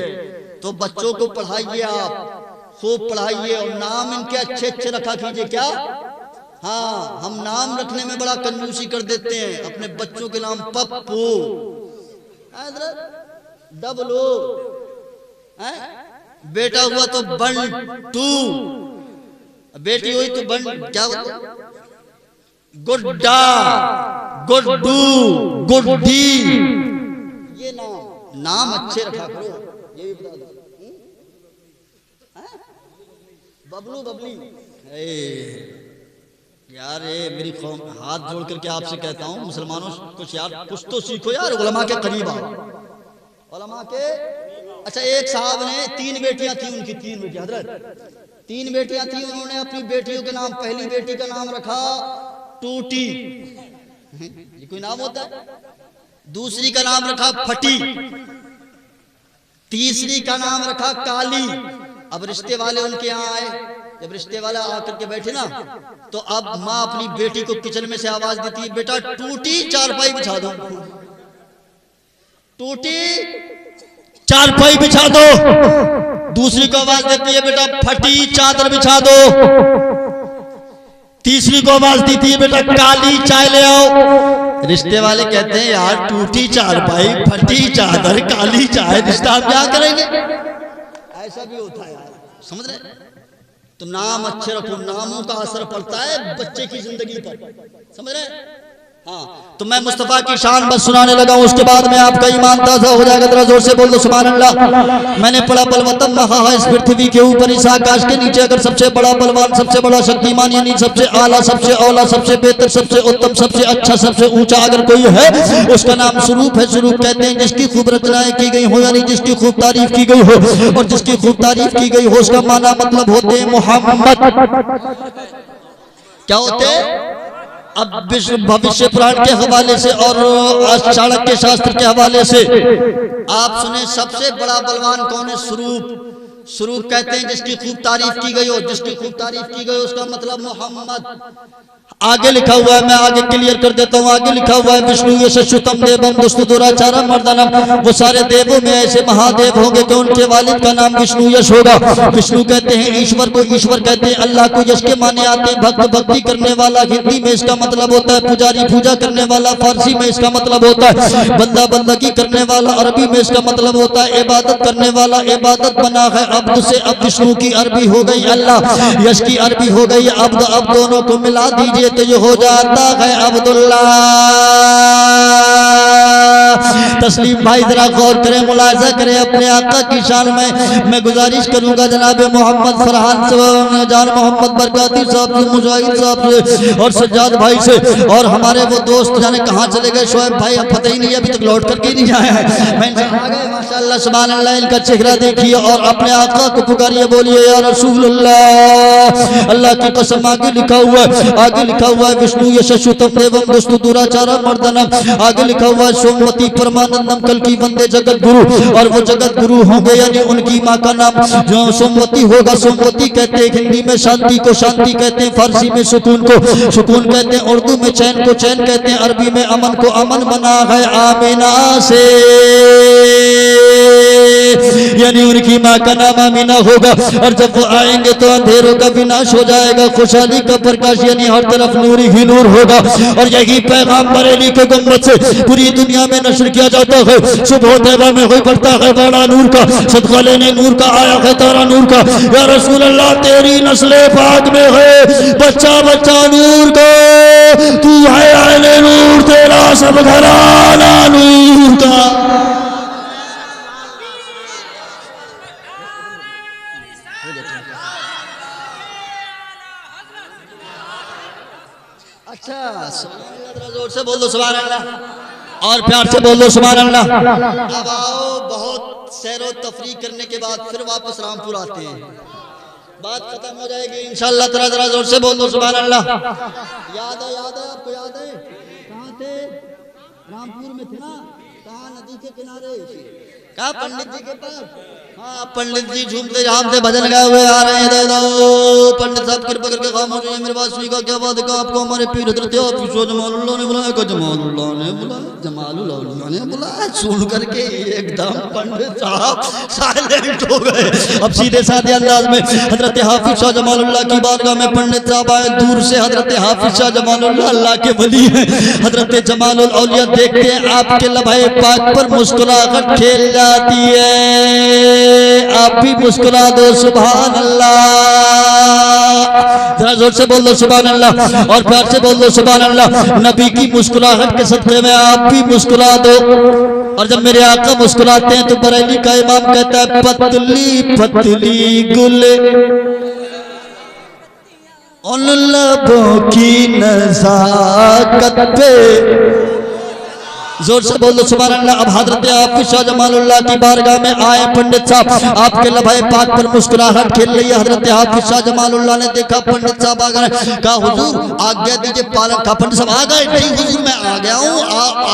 तो बच्चों को पढ़ाइए, आप खूब पढ़ाइए, और नाम इनके अच्छे अच्छे रखा कीजिए। क्या? हाँ, हम नाम रखने में बड़ा कंजूसी कर देते हैं। अपने बच्चों के नाम पप्पू, डबलो, बेटा हुआ तो बंटू, बेटी हुई तो क्या गुड्डा, गुड्डू, गुड्डी। ये नाम अच्छे रखा करो, ये भी बता दो। बबलू, बबली, यार ये मेरी कौम, हाथ जोड़ करके आपसे कहता हूँ मुसलमानों, कुछ यार कुछ तो सीखो यार, उलमा के करीब आओ, उलमा के अच्छा, एक साहब ने 3 बेटियां थी, उनकी 3 बेटियां हजरत 3 बेटियां थी। उन्होंने अपनी बेटियों के नाम, पहली बेटी का नाम रखा टूटी, ये कोई नाम होता है। दूसरी का नाम रखा फटी, तीसरी का नाम रखा काली। अब रिश्ते वाले उनके यहाँ आए, जब रिश्ते वाला आकर के बैठे ना, तो अब माँ अपनी बेटी को किचन में से आवाज देती है, बेटा टूटी चारपाई बिछा दो, टूटी चारपाई बिछा दो। दूसरी को आवाज देती है, बेटा फटी चादर बिछा दो। तीसरी को आवाज देती है, बेटा काली चाय ले आओ। रिश्ते वाले कहते हैं, यार टूटी चारपाई, फटी चादर, काली चाय, रिश्ता आप क्या करेंगे? ऐसा भी होता है यार, समझ रहे? तो नाम अच्छे रखो, नामों का असर पड़ता है बच्चे की जिंदगी पर, समझ रहे? हाँ, तो मैं मुस्तफा की शान बस सुनाने लगा हूं, उसके बाद में आपका ईमान ताज़ा हो जाएगा। जरा जोर से बोल दो सुभान अल्लाह। मैंने पढ़ा बलवतम महा है इस पृथ्वी के ऊपर, इस आकाश के नीचे, अगर सबसे बड़ा बलवान, सबसे बड़ा शक्तिमान, यानी सबसे आला, सबसे औला, सबसे बेहतर, सबसे उत्तम, सबसे अच्छा, सबसे ऊंचा अगर कोई है, उसका नाम स्वरूप है। स्वरूप कहते हैं जिसकी खूब रचनाएं की गई हो, यानी जिसकी खूब तारीफ की गई हो, और जिसकी खूब तारीफ की गई हो उसका माना मतलब होते हैं मोहम्मद। क्या होते हैं? अब भविष्य पुराण के हवाले से और चाणक्य शास्त्र के हवाले से आप सुने, सबसे बड़ा बलवान कौन है? स्वरूप। स्वरूप कहते हैं जिसकी खूब तारीफ की गई हो, जिसकी खूब तारीफ की गई हो उसका मतलब मोहम्मद। आगे लिखा हुआ है, मैं आगे क्लियर कर देता हूँ। आगे लिखा हुआ है, विष्णु यशुतम देवम दुस्तु दुराचारा मर्दनम। वो सारे देवों में ऐसे महादेव होंगे कि उनके वालिद का नाम विष्णु यश होगा। विष्णु कहते हैं ईश्वर को, ईश्वर कहते हैं अल्लाह को। यश के माने आते हैं भक्त, भक्ति करने वाला। हिंदी में इसका मतलब होता है पुजारी, पूजा करने वाला। फारसी में इसका मतलब होता है बंदा, बंदगी करने वाला। अरबी में इसका मतलब होता है इबादत करने वाला। इबादत बना है अब्द से, अब विष्णु की अरबी हो गई अल्लाह, यश की अरबी हो गई अब्द। अब दोनों को मिला दीजिए तो ये हो जाता है अब्दुल्लाह। तस्लीम भाई जरा गौर करें, मुलाहिजा करें अपने आका की शान में। मैं गुजारिश करूंगा जनाब मोहम्मद फरहान से, जान मोहम्मद बरकाती साहब से, मुजाहिद साहब से और सज्जाद भाई से, और हमारे वो दोस्त जाने कहाँ चले गए, शोएब भाई अब पता ही नहीं, अभी तक लौट करके ही नहीं आया है। मैं आ गए माशाअल्लाह सुभान अल्लाह। इनका चेहरा देखिए और अपने आका को पुकारिए, बोलिए या रसूलुल्लाह। अल्लाह की कसम आगे लिखा हुआ है, आगे लिखा हुआ है विष्णु यशुतम देवम दुस्तु दुराचारा मर्दनम। आगे लिखा हुआ है सोमवती परमानंदम कल की वंदे जगत गुरु। और वो जगत गुरु होंगे यानी उनकी माँ का नाम जो सोमवती होगा। सोमवती कहते हैं हिंदी में शांति को शांति कहते हैं, फारसी में सुकून को सुकून कहते हैं, उर्दू में चैन को चैन कहते हैं, अरबी में अमन को अमन बना है आमीना से, यानी उनकी माँ का नाम आमीना होगा। और जब वो आएंगे तो अंधेरों का विनाश हो जाएगा, खुशहाली का प्रकाश यानी हर तरफ नूर ही नूर होगा। और यही पैगाम बरेली के गुंबद से पूरी दुनिया में नशर किया जाता है। सुबह तैबा में हुई पड़ता है बड़ा नूर का, सदका लेने नूर का आया है तारा नूर का। या रसूल अल्लाह तेरी नस्ले पाक में है बच्चा बच्चा नूर का, तू है आले नूर, तेरा सब घराना नूर का। अच्छा, जोर से बोल दो सुभान अल्लाह और प्यार से बोल दो सुभान अल्लाह। अब आओ, बहुत सैरो तफरीक करने के बाद फिर वापस रामपुर आते हैं, बात खत्म हो जाएगी इंशाअल्लाह। जरा जरा जोर से बोल दो सुभान अल्लाह। याद है आपको, याद है कहाँ थे? रामपुर में थे ना, कहाँ? नदी के किनारे, कहाँ? पंडित जी के पास। हाँ, पंडित जी झूमते झामते भजन गाए हुए आ रहे हैं। दे दो पंडित साहब कृपा करके खामोश है, मेरे पास का क्या बात है? आपको हमारे पीर हजरत जमालुल्लाह ने बुलाया, जमालुल्लाह ने बुलाया, जमालुल्लाह ने बुलाया। सुन करके एकदम पंडित साहब साइलेंट हो गए। अब सीधे साधे अंदाज में हजरत हाफिज शाह जमालुल्लाह की बारगाह में पंडित साहब आए। दूर से हजरत हाफिज शाह जमालुल्लाह अल्लाह के वली हैं। हजरत जमालुल औलिया देखते हैं आपके लबे पाक पर मुस्कुराहट खेल जाती है। आप भी मुस्कुरा दो सुभान अल्लाह, जरा जोर से बोल दो सुभान अल्लाह और प्यार से बोल दो सुभान अल्लाह। नबी की मुस्कुराहट के सदक़े में आप भी मुस्कुरा दो। और जब मेरे आका मुस्कुराते हैं तो बरेली का इमाम कहता है पतली पतली गुल उन लबों की नज़ाकत पे जोर से बोलो सुभान अल्लाह। अब हजरत हाफिज शाह जमालुल्लाह की बारगाह में आए पंडित साहब, आपके लबे पाक पर मुस्कुराहट खेल रही है। हजरत हाफिज शाह जमालुल्लाह ने देखा पंडित साहब आ गए, कहा हुजूर आज्ञा दीजिए पालन का। पंडित साहब आ गए, नहीं हुजूर मैं आ गया हूँ,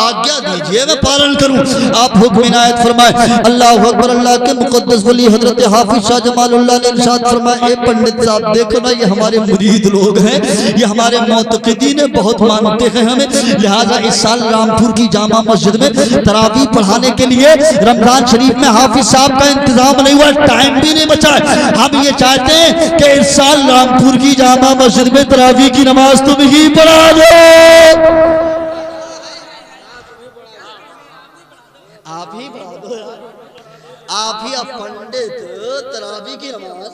आज्ञा दीजिए मैं पालन करूँ। आप हुक्म इनायत फरमाए। अल्लाह अकबर। अल्लाह के मुकद्दस वली हजरत हाफिज शाह जमालुल्लाह ने इरशाद फरमाया, ए पंडित साहब देखो ना, ये हमारे मुरीद लोग हैं, ये हमारे मुतक़िदीन बहुत मानते हैं हमें, लिहाजा इस साल रामपुर की जामा मस्जिद में तरावी पढ़ाने के लिए रमजान शरीफ में हाफिज साहब का इंतजाम नहीं हुआ, टाइम भी नहीं बचा है। हम ये चाहते हैं कि इस साल रामपुर की जामा मस्जिद में तरावी की नमाज तुम ही पढ़ा दो। आप ही पढ़ा दो यार, आप ही अब पंडित तरावी की नमाज।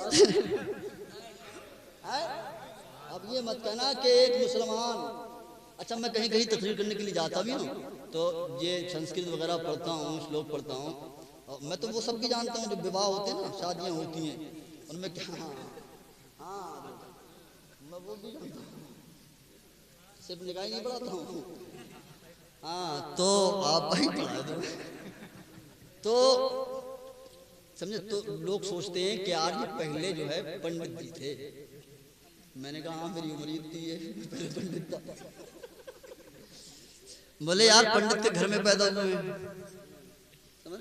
अब ये मत कहना कि एक मुसलमान, अच्छा मैं कहीं कहीं तकरीर करने के लिए जाता भी हूँ तो ये संस्कृत वगैरह पढ़ता हूँ, श्लोक पढ़ता हूँ, मैं तो वो सब भी जानता हूँ जो विवाह होते हैं ना, शादियाँ होती हैं उनमें क्या, हाँ मैं वो भी जानता हूँ, सिर्फ निगाह नहीं पढ़ाता हूँ। हाँ तो आप ही पढ़ा दो तो समझे। तो लोग सोचते हैं कि यार ये पहले जो है पंडित जी थे। मैंने कहा हाँ मेरी उम्र इतनी है, पहले पंडित था। बोले यार पंडित के घर में पैदा हुए हैं, समझ।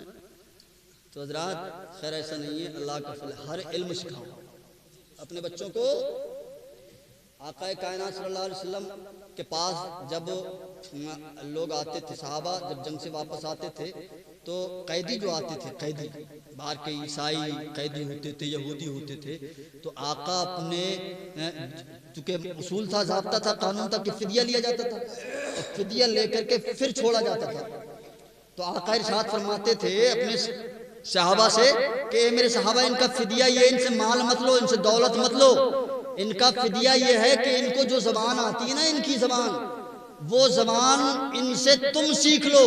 तो हजरात खैर ऐसा नहीं है, अल्लाह का फल, हर इल्म सिखाओ अपने बच्चों को। आका कायनात सल्लल्लाहु अलैहि वसल्लम के पास जब लोग आते थे, सहाबा जब जंग से वापस आते थे तो कैदी जो आते थे, कैदी बाहर के ईसाई कैदी होते थे, यहूदी होते थे, तो आका अपने चूंकि उसूल था, ज़ाब्ता था, कानून था कि फिदिया लिया जाता था, तो फिदिया लेकर के फिर छोड़ा जाता था। तो आका इरशाद फरमाते थे अपने सहाबा से कि मेरे सहाबा इनका फिदिया ये, इनसे माल मत लो, इनसे दौलत मत लो, इनका फिदिया ये है कि इनको जो ज़बान आती है ना, इनकी ज़बान, वो ज़बान इनसे तुम सीख लो,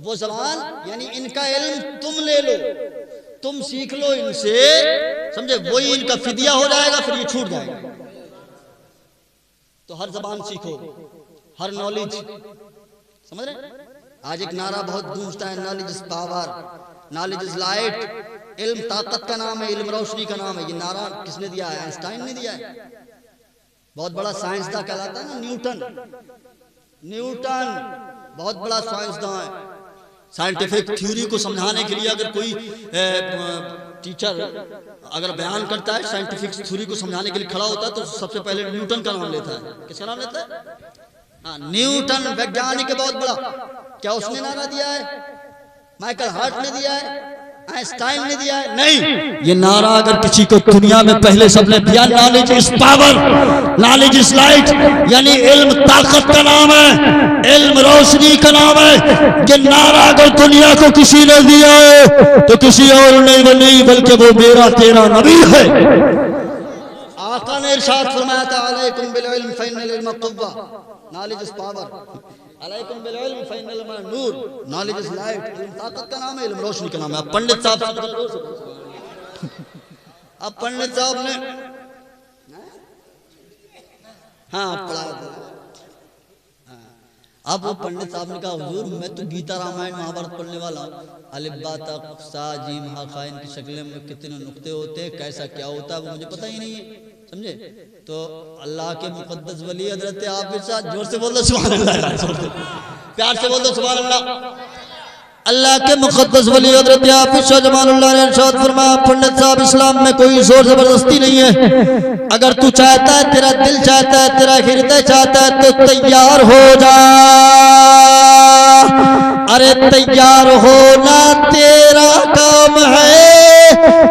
वो ज़बान यानी इनका इल्म तुम ले लो, तुम सीख लो इनसे, समझे, वही इनका फिदिया हो जाएगा, फिर ये छूट जाएगा। तो हर ज़बान सीखो, हर नॉलेज, समझ रहे। आज एक नारा बहुत गूंजता है, knowledge is power, knowledge is light, इल्म ताकत का नाम है, इल्म रोशनी का नाम है। ये नारा किसने दिया है? आइंस्टाइन ने दिया है। बहुत बड़ा साइंसदान कहलाता है ना न्यूटन, न्यूटन बहुत बड़ा साइंसदान है। साइंटिफिक थ्योरी को समझाने के लिए अगर कोई टीचर अगर बयान करता है, साइंटिफिक थ्योरी को समझाने के लिए खड़ा होता है, तो सबसे पहले न्यूटन का नाम लेता है। किसका नाम लेता है? हाँ, न्यूटन वैज्ञानिक है बहुत बड़ा। क्या उसने नारा दिया है? माइकल हार्ट ने दिया है? आइंस्टाइन ने दिया है? नहीं। ये नारा अगर किसी को दुनिया में पहले सबने दिया, knowledge is power, knowledge is light, यानी इल्म ताकत का नाम है, इल्म रोशनी का नाम है। ये नारा अगर दुनिया को किसी ने दिया है तो किसी और नहीं बल्कि वो मेरा तेरा नबी है। आका ने इरशाद फरमाया था, अलैकुम बिल इल्म फइन्नल इल्म क़ुव्वा, नॉलेज इज पावर, अलैकुम बिल इल्म फइन्नल इल्म नूर, नॉलेज इज लाइट, इल्म ताकत का नाम है, इल्म रोशनी का नाम है। अब पंडित साहब, अब पंडित साहब ने हाँ पढ़ा। अब वो पंडित साहब ने कहा, हुजूर मैं तो गीता रामायण महाभारत पढ़ने वाला हूँ, अलिफ बा ता सा जीम हा खा, इनकी शक्लें में कितने नुक्ते होते हैं, कैसा क्या होता है वो मुझे पता ही नहीं है, समझे। तो अल्लाह के मुकद्दस वली हजरत हाफिज साहब, जोर से बोल दो सुभान अल्लाह, प्यार से बोल दो सुभान अल्लाह। अल्लाह के मुकद्दस वली हजरत हाफिज शाह जमालुल्लाह ने इरशाद फरमाया, पंडित साहब इस्लाम में कोई जोर जबरदस्ती नहीं है। अगर तू चाहता है, तेरा दिल चाहता है, तेरा हृदय चाहता है, तो तैयार हो जा। अरे तैयार होना तेरा काम है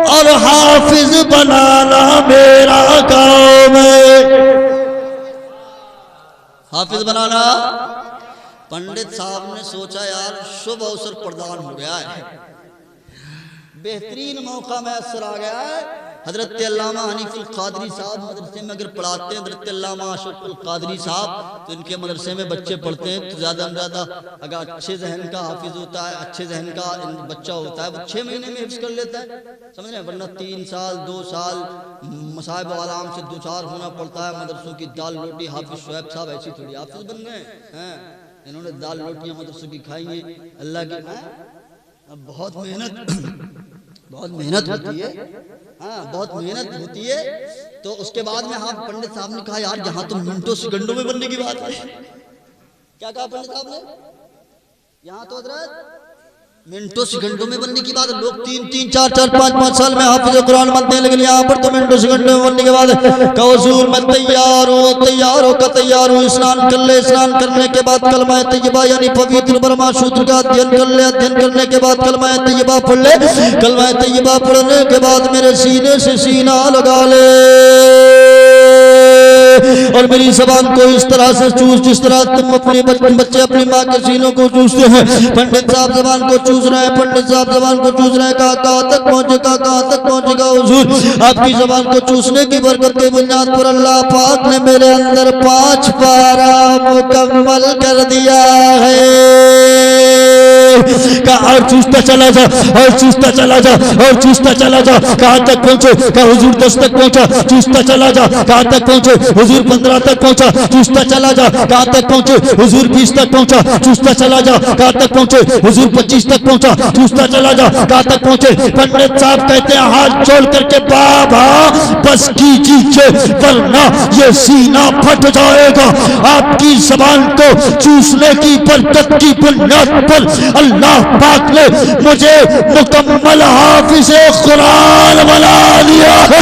और हाफिज बनाना मेरा काम है। हाफिज बनाना। पंडित साहब ने सोचा यार शुभ अवसर प्रदान हो गया है, बेहतरीन मौका मैसर आ गया है। हजरत अल्लामा हनीफुल कादरी साहब मदरसे में अगर पढ़ाते हैं, हजरत अल्लामा अशरफुल कादरी साहब, तो इनके मदरसे में बच्चे पढ़ते हैं तो ज़्यादा से ज़्यादा अगर अच्छे जहन का हाफिज होता है, अच्छे जहन का बच्चा होता है, वो 6 महीने में हिफ्ज़ कर लेता है, समझ रहे हैं। वरना 3 साल 2 साल मसाइब आलाम से 2 4 होना पड़ता है। मदरसों की दाल रोटी, हाफिज शुएब साहब ऐसी थोड़ी हाफिज बन गए हैं। इन्होंने दाल रोटियां मदरसे की खाई हैं, अल्लाह की अब बहुत मेहनत होती है, हाँ बहुत मेहनत होती है। तो उसके बाद में हाँ पंडित साहब ने कहा यार यहाँ तो मिनटों सेकंडों में बनने की बात है। क्या कहा पंडित साहब ने? यहाँ तो हजरत मिनटों सेकंडों में बनने की बात है। लोग 3-3, 4-4, 5-5 साल में हाफिज कुरान बनते हैं, लेकिन यहाँ पर तो मिनटों सेकंडों में बनने के बाद का हुजूर मैं तैयार हूँ, स्नान कर ले। स्नान करने के बाद कलमा तैयबा यानी पवित्र ब्रह्मा सूत्र का अध्ययन कर ले। अध्ययन करने के बाद कलमा तैयबा पढ़ ले। कलमा तैयबा पढ़ने के बाद मेरे सीने से सीना लगा ले और मेरी जबान को इस तरह से चूस जिस तरह तुम अपने बच्चे अपनी माँ के सीनों को चूसते हैं। पंडित साहब जबान को चूस रहे हैं, पंडित साहब जबान को चूस रहे हैं। कहाँ तक पहुँचेगा हुजूर? आपकी जबान को चूसने की बरकत के बुनियाद पर अल्लाह पाक ने मेरे अंदर 5 पारा मुकम्मल कर दिया है। और चूसता चला जा और चूसता चला जा और चूसता चला जा। कहाँ तक पहुँचे? का हुजूर 10 तक पहुँचा, चूसता चला जा। कहाँ तक पहुँचे? हुजूर 15 तक पहुँचा, चूसता चला जा। कहाँ तक पहुँचे? हुजूर 20 तक पहुँचा, चूसता चला जा। कहाँ तक पहुँचे? हुजूर 25 तक पहुँचा, चूसता चला जा। कहाँ तक पहुँचे? पंडित साहब कहते हैं हाथ जोड़ करके बाबा बस कीजिए वरना ये सीना फट जाएगा। आपकी जबान को चूसने की बरकत की बुनियाद पर अल्लाह पाक ने मुझे मुकम्मल हाफिज़े कुरान बना दिया है।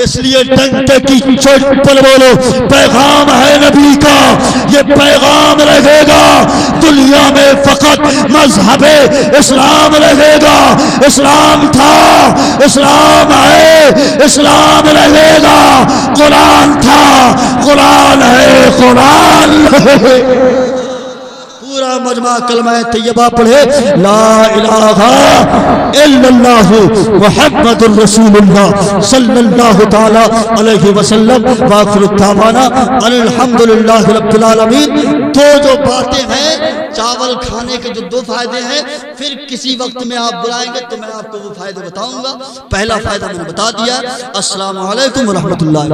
इसलिए डंके की चोट पर बोलो पैगाम है नबी का, ये पैगाम रहेगा। दुनिया में फकत मजहबे इस्लाम रहेगा। इस्लाम था, इस्लाम है, इस्लाम रहेगा। कुरान था, कुरान है, कुरान है। पूरा मजमा कलमा तैयबा पढ़े ला इलाहा इल्लल्लाहु मुहम्मदुर रसूलुल्लाह सल्लल्लाहु ताला अलैहि वसल्लम व आखिरु दावाना अल्हम्दुलिल्लाहि रब्बिल आलमीन। तो जो बातें हैं चावल खाने के जो 2 फायदे हैं, फिर किसी वक्त में आप बुलाएंगे तो मैं आपको वो फायदे बताऊंगा। पहला फायदा मैंने बता दिया। अस्सलामु अलैकुम व रहमतुल्लाह।